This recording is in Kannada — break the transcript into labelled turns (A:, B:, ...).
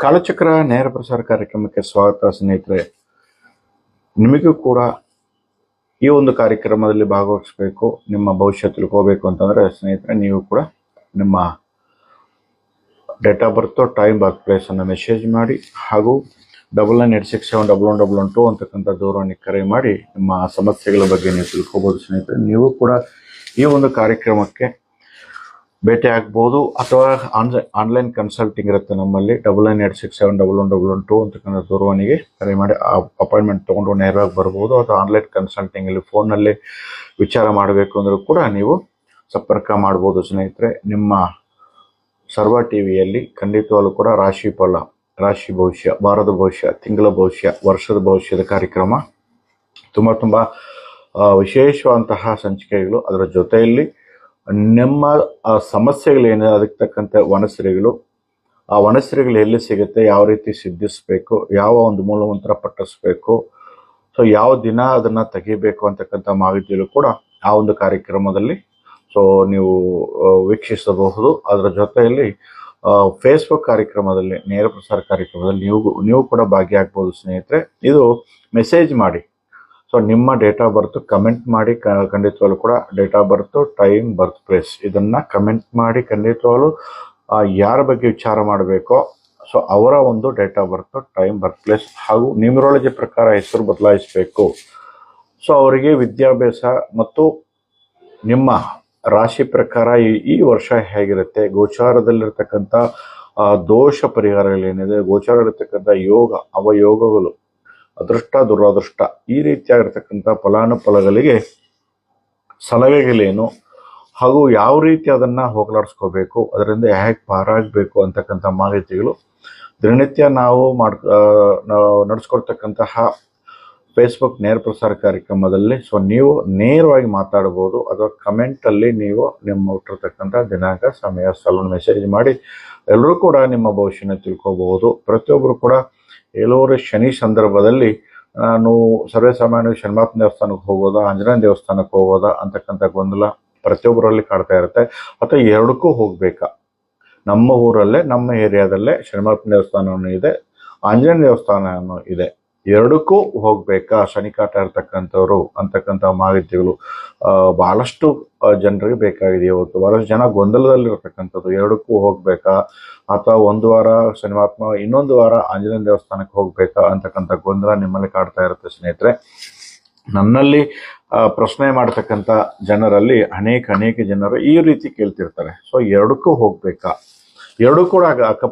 A: ಕಾಲಚಕ್ರ ನೇರ ಪ್ರಸಾರ ಕಾರ್ಯಕ್ರಮಕ್ಕೆ ಸ್ವಾಗತ ಸ್ನೇಹಿತರೆ. ನಿಮಗೂ ಕೂಡ ಈ ಒಂದು ಕಾರ್ಯಕ್ರಮದಲ್ಲಿ ಭಾಗವಹಿಸಬೇಕು, ನಿಮ್ಮ ಭವಿಷ್ಯ ತಿಳ್ಕೋಬೇಕು ಅಂತಂದರೆ ಸ್ನೇಹಿತರೆ ನೀವು ಕೂಡ ನಿಮ್ಮ date of birth, time, birth ಪ್ಲೇಸನ್ನು ಮೆಸೇಜ್ ಮಾಡಿ ಹಾಗೂ 9986711112 ಅಂತಕ್ಕಂಥ ದೂರವಾಣಿ ಕರೆ ಮಾಡಿ ನಿಮ್ಮ ಸಮಸ್ಯೆಗಳ ಬಗ್ಗೆ ನೀವು ತಿಳ್ಕೋಬೋದು ಸ್ನೇಹಿತರೆ. ನೀವು ಕೂಡ ಈ ಒಂದು ಕಾರ್ಯಕ್ರಮಕ್ಕೆ ಭೇಟಿ ಆಗ್ಬೋದು ಅಥವಾ ಆನ್ಲೈನ್ ಕನ್ಸಲ್ಟಿಂಗ್ ಇರುತ್ತೆ ನಮ್ಮಲ್ಲಿ. 9986711112 ಅಂತಕ್ಕಂಥ ದೂರವಾಣಿಗೆ ಕರೆ ಮಾಡಿ ಅಪಾಯಿಂಟ್ಮೆಂಟ್ ತೊಗೊಂಡು ನೇರವಾಗಿ ಬರ್ಬೋದು. ಅಥವಾ ಆನ್ಲೈನ್ ಕನ್ಸಲ್ಟಿಂಗಲ್ಲಿ ಫೋನಲ್ಲಿ ವಿಚಾರ ಮಾಡಬೇಕು ಅಂದರೂ ಕೂಡ ನೀವು ಸಂಪರ್ಕ ಮಾಡ್ಬೋದು ಸ್ನೇಹಿತರೆ. ನಿಮ್ಮ ಸರ್ವ ಟಿವಿಯಲ್ಲಿ ಖಂಡಿತವಾಗ್ಲೂ ಕೂಡ ರಾಶಿ ಫಲ, ರಾಶಿ ಭವಿಷ್ಯ, ವಾರದ ಭವಿಷ್ಯ, ತಿಂಗಳ ಭವಿಷ್ಯ, ವರ್ಷದ ಭವಿಷ್ಯದ ಕಾರ್ಯಕ್ರಮ ತುಂಬ ವಿಶೇಷವಾದಂತಹ ಸಂಚಿಕೆಗಳು. ಅದರ ಜೊತೆಯಲ್ಲಿ ನಿಮ್ಮ ಸಮಸ್ಯೆಗಳೇನಿದೆ ಅದಕ್ಕೆ ತಕ್ಕಂತೆ ವನಸ್ರಿಗಳು, ಆ ವನಸ್ರಿಗಳು ಎಲ್ಲಿ ಸಿಗುತ್ತೆ, ಯಾವ ರೀತಿ ಸಿದ್ಧಿಸಬೇಕು, ಯಾವ ಒಂದು ಮೂಲಮಂತ್ರ ಪಠಿಸ್ಬೇಕು, ಸೊ ಯಾವ ದಿನ ಅದನ್ನು ತೆಗಿಬೇಕು ಅಂತಕ್ಕಂಥ ಮಾಹಿತಿಗಳು ಕೂಡ ಆ ಒಂದು ಕಾರ್ಯಕ್ರಮದಲ್ಲಿ ನೀವು ವೀಕ್ಷಿಸಬಹುದು. ಅದರ ಜೊತೆಯಲ್ಲಿ ಫೇಸ್ಬುಕ್ ಕಾರ್ಯಕ್ರಮದಲ್ಲಿ, ನೇರ ಪ್ರಸಾರ ಕಾರ್ಯಕ್ರಮದಲ್ಲಿ ನೀವು ಕೂಡ ಭಾಗಿಯಾಗ್ಬೋದು ಸ್ನೇಹಿತರೆ. ಇದು ಮೆಸೇಜ್ ಮಾಡಿ, ಸೊ ನಿಮ್ಮ ಡೇಟ್ ಆಫ್ ಬರ್ತ್ ಕಮೆಂಟ್ ಮಾಡಿ. ಖಂಡಿತವಾಗ್ಲೂ ಕೂಡ date of birth, time, birth place ಇದನ್ನು ಕಮೆಂಟ್ ಮಾಡಿ. ಖಂಡಿತವಾಗ್ಲೂ ಯಾರ ಬಗ್ಗೆ ವಿಚಾರ ಮಾಡಬೇಕೋ ಸೊ ಅವರ ಒಂದು date of birth, time, birth place ಹಾಗೂ ನ್ಯೂಮರಾಲಜಿ ಪ್ರಕಾರ ಹೆಸರು ಬದಲಾಯಿಸಬೇಕು. ಸೊ ಅವರಿಗೆ ವಿದ್ಯಾಭ್ಯಾಸ ಮತ್ತು ನಿಮ್ಮ ರಾಶಿ ಪ್ರಕಾರ ಈ ವರ್ಷ ಹೇಗಿರುತ್ತೆ, ಗೋಚಾರದಲ್ಲಿರ್ತಕ್ಕಂಥ ದೋಷ ಪರಿಹಾರಗಳೇನಿದೆ, ಗೋಚಾರದಲ್ಲಿರ್ತಕ್ಕಂಥ ಯೋಗ, ಅವಯೋಗಗಳು, ಅದೃಷ್ಟ, ದುರಾದೃಷ್ಟ, ಈ ರೀತಿಯಾಗಿರ್ತಕ್ಕಂಥ ಫಲಾನುಫಲಗಳಿಗೆ ಸಲಹೆಗಳೇನು ಹಾಗೂ ಯಾವ ರೀತಿ ಅದನ್ನು ಹೋಗಲಾಡಿಸ್ಕೋಬೇಕು, ಅದರಿಂದ ಹೇಗೆ ಪಾರಾಗಬೇಕು ಅಂತಕ್ಕಂಥ ಮಾಹಿತಿಗಳು ದಿನನಿತ್ಯ ನಾವು ನಡೆಸ್ಕೊಡ್ತಕ್ಕಂತಹ ಫೇಸ್ಬುಕ್ ನೇರ ಪ್ರಸಾರ ಕಾರ್ಯಕ್ರಮದಲ್ಲಿ ಸೊ ನೀವು ನೇರವಾಗಿ ಮಾತಾಡ್ಬೋದು. ಅಥವಾ ಕಮೆಂಟಲ್ಲಿ ನೀವು ನಿಮ್ಮ ಹುಟ್ಟಿರ್ತಕ್ಕಂಥ ದಿನಾಂಕ, ಸಮಯ, ಸ್ಥಳವನ್ನು ಮೆಸೇಜ್ ಮಾಡಿ ಎಲ್ಲರೂ ಕೂಡ ನಿಮ್ಮ ಭವಿಷ್ಯನ ತಿಳ್ಕೋಬಹುದು. ಪ್ರತಿಯೊಬ್ಬರು ಕೂಡ ಎಲ್ಲರೂ ಶನಿ ಸಂದರ್ಭದಲ್ಲಿ ನಾನು ಸರ್ವೇ ಸಾಮಾನ್ಯ ಶನಿಮಾತ್ಮ ದೇವಸ್ಥಾನಕ್ಕೆ ಹೋಗೋದಾ, ಆಂಜನೇಯ ದೇವಸ್ಥಾನಕ್ಕೆ ಹೋಗೋದಾ ಅಂತಕ್ಕಂಥ ಗೊಂದಲ ಪ್ರತಿಯೊಬ್ಬರಲ್ಲಿ ಕಾಡ್ತಾ ಇರುತ್ತೆ. ಅಥವಾ ಎರಡಕ್ಕೂ ಹೋಗಬೇಕಾ, ನಮ್ಮ ಊರಲ್ಲೇ, ನಮ್ಮ ಏರಿಯಾದಲ್ಲೇ ಶನಿಮಾತ್ಮ ದೇವಸ್ಥಾನವೂ ಇದೆ, ಆಂಜನೇಯ ದೇವಸ್ಥಾನವೂ ಇದೆ, ಎರಡಕ್ಕೂ ಹೋಗಬೇಕಾ ಶನಿ ಕಾಟ ಇರ್ತಕ್ಕಂಥವ್ರು ಅಂತಕ್ಕಂಥ ಮಾಹಿತಿಗಳು ಭಾಳಷ್ಟು ಜನರಿಗೆ ಬೇಕಾಗಿದೆ. ಇವತ್ತು ಭಾಳಷ್ಟು ಜನ ಗೊಂದಲದಲ್ಲಿರ್ತಕ್ಕಂಥದ್ದು, ಎರಡಕ್ಕೂ ಹೋಗಬೇಕಾ ಅಥವಾ ಒಂದು ವಾರ ಶನಿಮಾತ್ಮ, ಇನ್ನೊಂದು ವಾರ ಆಂಜನೇಯ ದೇವಸ್ಥಾನಕ್ಕೆ ಹೋಗಬೇಕಾ ಅಂತಕ್ಕಂಥ ಗೊಂದಲ ನಿಮ್ಮಲ್ಲಿ ಕಾಡ್ತಾ ಇರುತ್ತೆ ಸ್ನೇಹಿತರೆ. ನನ್ನಲ್ಲಿ ಪ್ರಶ್ನೆ ಮಾಡ್ತಕ್ಕಂಥ ಜನರಲ್ಲಿ ಅನೇಕ ಜನರು ಈ ರೀತಿ ಕೇಳ್ತಿರ್ತಾರೆ, ಸೊ ಎರಡಕ್ಕೂ ಹೋಗಬೇಕಾ, ಎರಡೂ ಕೂಡ ಅಕ್ಕಪಕ್ಕ